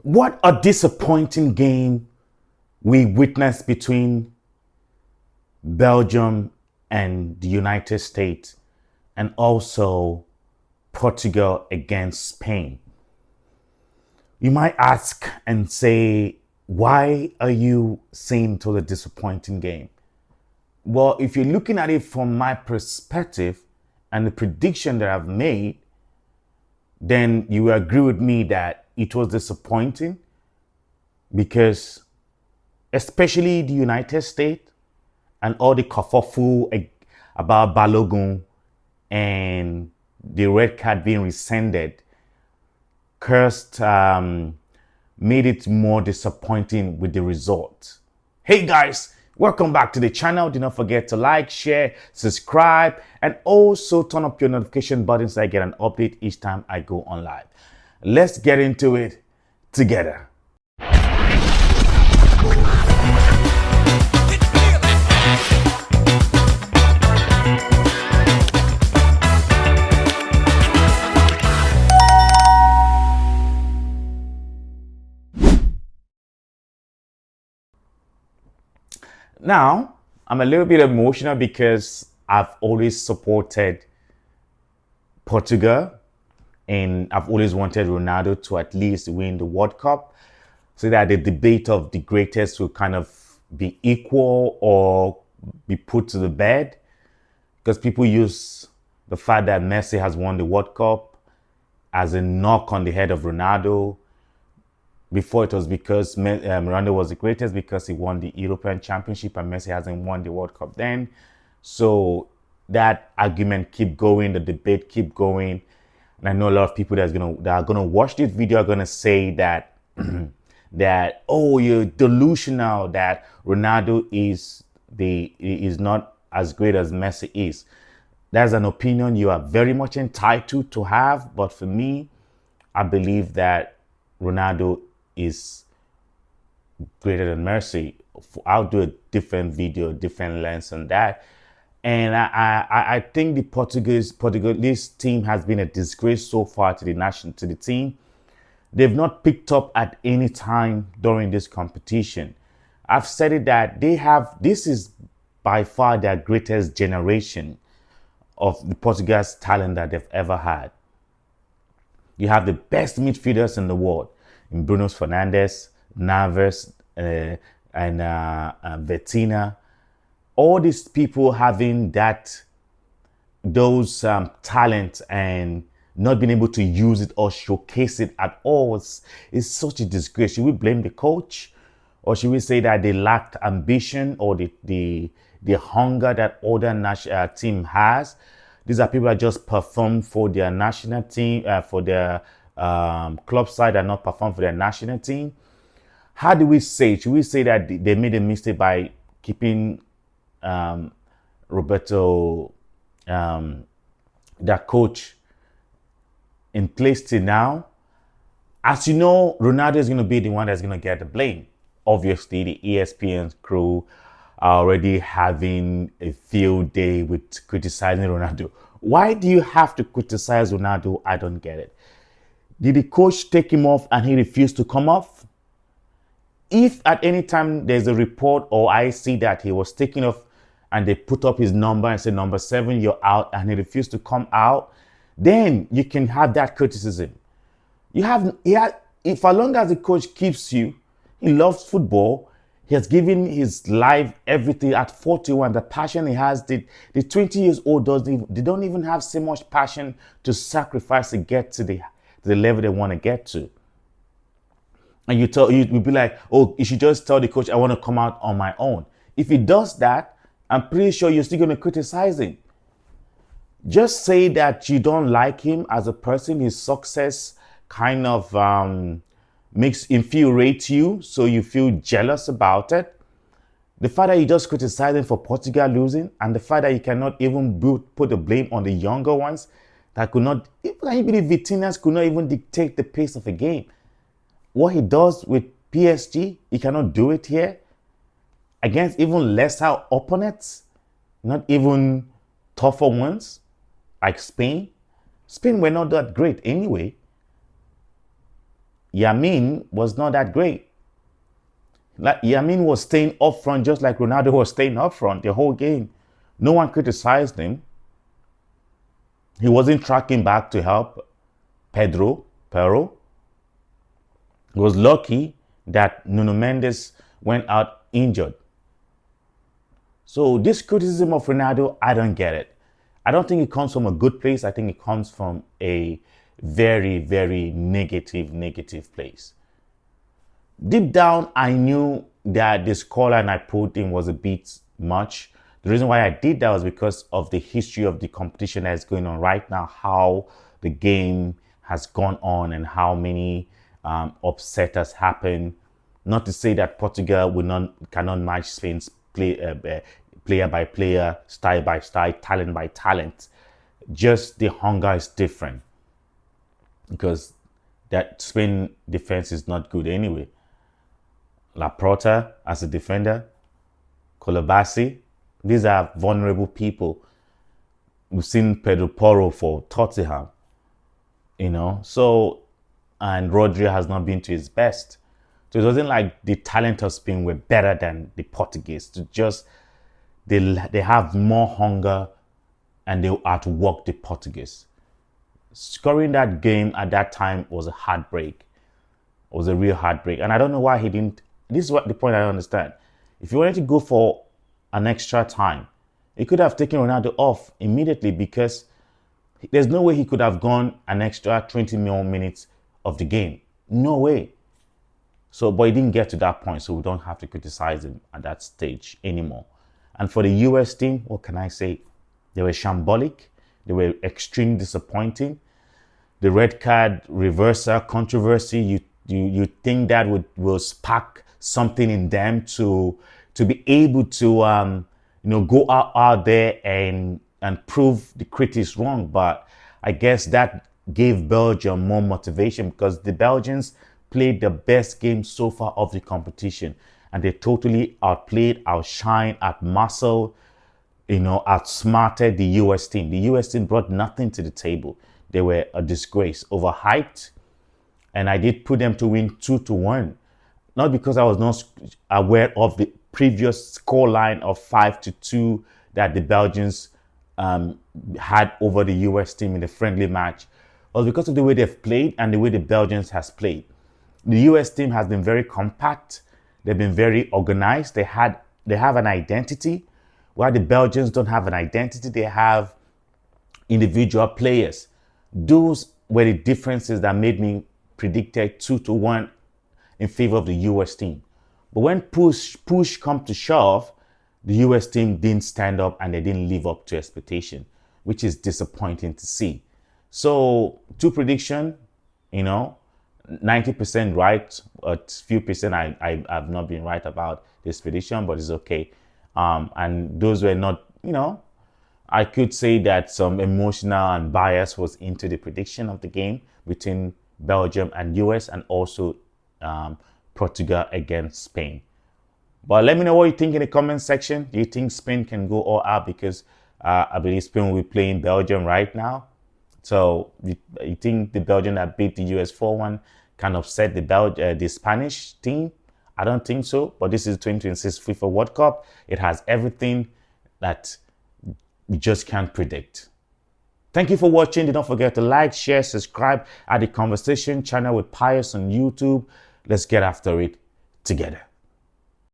What a disappointing game we witnessed between Belgium and the United States, and also Portugal against Spain. You might ask and say, why are you saying it was a disappointing game? Well, if you're looking at it from my perspective and the prediction that I've made, then you will agree with me that it was disappointing because, especially the United States and all the kerfuffle about Balogun and the red card being rescinded, cursed made it more disappointing with the result. Hey guys, welcome back to the channel. Do not forget to like, share, subscribe, and also turn up your notification button so I get an update each time I go on live. Let's get into it together. Now, I'm a little bit emotional because I've always supported Portugal and I've always wanted Ronaldo to at least win the World Cup so that the debate of the greatest will kind of be equal or be put to the bed, because people use the fact that Messi has won the World Cup as a knock on the head of Ronaldo. Before it was because Ronaldo was the greatest because he won the European Championship and Messi hasn't won the World Cup then. So that argument keep going, the debate keep going. And I know a lot of people that are gonna watch this video are gonna say that that, oh, you're delusional, that Ronaldo is not as great as Messi is. That's an opinion you are very much entitled to have, but for me, I believe that Ronaldo is greater than Messi. I'll do a different video, different lens on that. And I think the Portuguese team has been a disgrace so far to the team. They've not picked up at any time during this competition. I've said it that this is by far their greatest generation of the Portuguese talent that they've ever had. You have the best midfielders in the world in Bruno Fernandes, Naves, and Vettina. All these people having those talent and not being able to use it or showcase it at all is such a disgrace. Should we blame the coach, or should we say that they lacked ambition or the hunger that other national team has? These are people that just perform for their national team, for their club side, and not perform for their national team. How do we say? Should we say that they made a mistake by keeping Roberto, their coach, in place till now? As you know, Ronaldo is going to be the one that's going to get the blame. Obviously, the ESPN crew are already having a field day with criticizing Ronaldo. Why do you have to criticize Ronaldo? I don't get it. Did the coach take him off and he refused to come off? If at any time there's a report or I see that he was taken off and they put up his number and say, number 7, you're out, and he refused to come out, then you can have that criticism. If as long as the coach keeps you, he loves football, he has given his life, everything at 41, the passion he has, the 20 years old they don't even have so much passion to sacrifice to get to the level they want to get to. And you'd be like, oh, you should just tell the coach, I want to come out on my own. If he does that, I'm pretty sure you're still going to criticize him. Just say that you don't like him as a person, his success kind of infuriates you, so you feel jealous about it. The fact that you just criticize him for Portugal losing, and the fact that you cannot even put the blame on the younger ones that could not, even the Vitinas could not even dictate the pace of a game. What he does with PSG, he cannot do it here against even lesser opponents, not even tougher ones like Spain. Spain were not that great anyway. Yamin was not that great. Like Yamin was staying up front just like Ronaldo was staying up front the whole game. No one criticized him. He wasn't tracking back to help Pero. He was lucky that Nuno Mendes went out injured. So this criticism of Ronaldo, I don't get it. I don't think it comes from a good place. I think it comes from a very, very negative place. Deep down, I knew that the scoreline I put in was a bit much. The reason why I did that was because of the history of the competition that's going on right now, how the game has gone on and how many upset has happened. Not to say that Portugal cannot match Spain's player by player, style by style, talent by talent. Just the hunger is different because that Spain defense is not good anyway. Laporta as a defender, Colobassi, these are vulnerable people. We've seen Pedro Porro for Tottenham, so, and Rodri has not been to his best. So it wasn't like the talent of Spain were better than the Portuguese. They have more hunger and they outwork the Portuguese. Scoring that game at that time was a heartbreak. It was a real heartbreak. And I don't know why he didn't. This is what the point I don't understand. If you wanted to go for an extra time, he could have taken Ronaldo off immediately because there's no way he could have gone an extra 20 more minutes of the game. No way. So, but he didn't get to that point, so we don't have to criticize him at that stage anymore. And for the US team, what can I say? They were shambolic. They were extremely disappointing. The red card reversal controversy, you think that will spark something in them to be able to go out there and prove the critics wrong. But I guess that gave Belgium more motivation because the Belgians played the best game so far of the competition, and they totally outplayed, outshined, outmuscled, outsmarted the US team. The US team brought nothing to the table. They were a disgrace, overhyped, and I did put them to win 2-1. Not because I was not aware of the previous scoreline of 5-2 that the Belgians had over the US team in the friendly match. It was because of the way they've played and the way the Belgians has played. The US team has been very compact. They've been very organized. They have an identity. While the Belgians don't have an identity, they have individual players. Those were the differences that made me predicted 2-1 in favor of the US team. But when push come to shove, the US team didn't stand up and they didn't live up to expectation, which is disappointing to see. So, two prediction, 90% right, a few percent I have not been right about this prediction, but it's okay. And those were not, I could say that some emotional and bias was into the prediction of the game between Belgium and US and also Portugal against Spain. But let me know what you think in the comment section. Do you think Spain can go all out? Because I believe Spain will be playing Belgium right now. So you think the Belgium that beat the US 4-1 can upset the Spanish team? I don't think so. But this is 2026 FIFA World Cup. It has everything that we just can't predict. Thank you for watching. Don't forget to like, share, subscribe at the Conversation channel with Pius on YouTube. Let's get after it together.